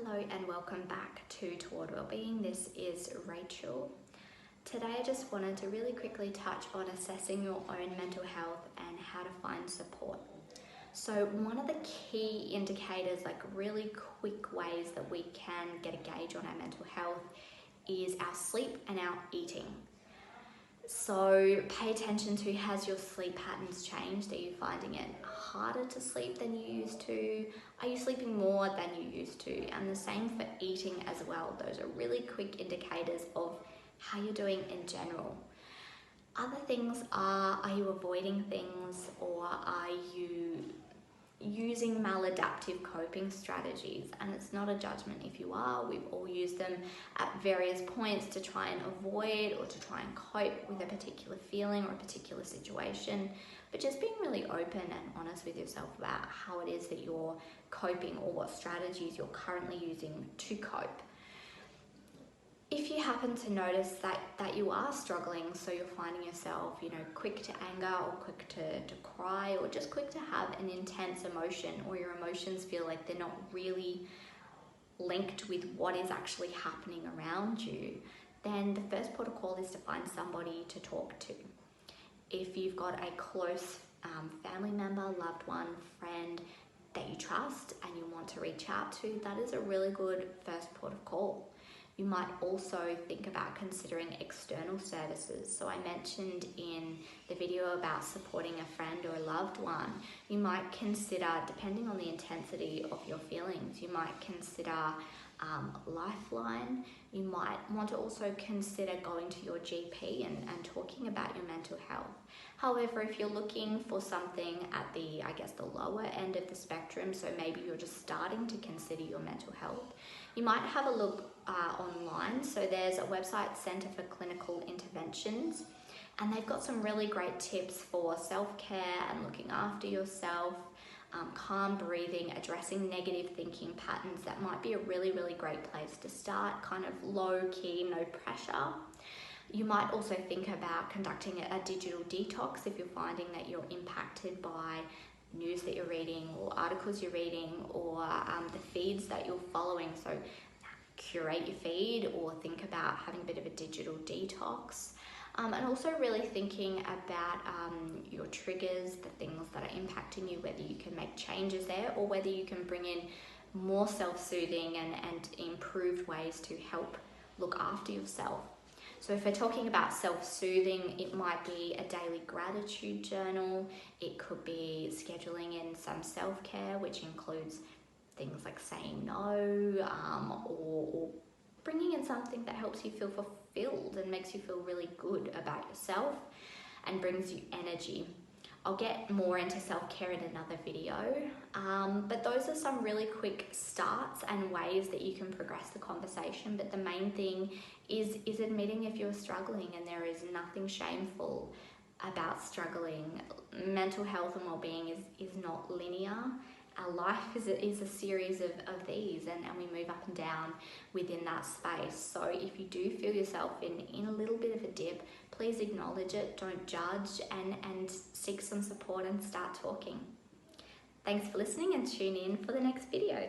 Hello and welcome back to Toward Wellbeing. This is Rachel. Today I just wanted to really quickly touch on assessing your own mental health and how to find support. So one of the key indicators, like really quick ways that we can get a gauge on our mental health, is our sleep and our eating. So pay attention to, has your sleep patterns changed? Are you finding it harder to sleep than you used to? Are you sleeping more than you used to? And the same for eating as well. Those are really quick indicators of how you're doing in general. Other things are you avoiding things, or are you using maladaptive coping strategies? And it's not a judgment if you are. We've all used them at various points to try and avoid or to try and cope with a particular feeling or a particular situation. But just being really open and honest with yourself about how it is that you're coping or what strategies you're currently using to cope. If you happen to notice that you are struggling, so you're finding yourself, quick to anger or quick to cry or just quick to have an intense emotion, or your emotions feel like they're not really linked with what is actually happening around you, then the first protocol is to find somebody to talk to. If you've got a close family member, loved one, friend that you trust and you want to reach out to, that is a really good first port of call. You might also think about considering external services. So I mentioned in the video about supporting a friend or a loved one, you might consider, depending on the intensity of your feelings, you might consider Lifeline. You might want to also consider going to your GP and talking about your mental health. However, if you're looking for something at the lower end of the spectrum, so maybe you're just starting to consider your mental health, you might have a look online. So there's a website, Centre for Clinical Interventions, and they've got some really great tips for self-care and looking after yourself, calm breathing, addressing negative thinking patterns. That might be a really, really great place to start, kind of low key, no pressure. You might also think about conducting a digital detox if you're finding that you're impacted by news that you're reading or articles you're reading, or the feeds that you're following. So curate your feed or think about having a bit of a digital detox. And also really thinking about your triggers, the things that are impacting you, whether you can make changes there or whether you can bring in more self-soothing and improved ways to help look after yourself. So if we're talking about self-soothing, it might be a daily gratitude journal. It could be scheduling in some self-care, which includes things like saying no, or bringing in something that helps you feel fulfilled and makes you feel really good about yourself and brings you energy. I'll get more into self-care in another video, but those are some really quick starts and ways that you can progress the conversation. But the main thing is admitting if you're struggling, and there is nothing shameful about struggling. Mental health and well-being is not linear. Our life is a series of these, and we move up and down within that space. So if you do feel yourself in a little bit of a dip, please acknowledge it, don't judge, and seek some support and start talking. Thanks for listening, and tune in for the next video.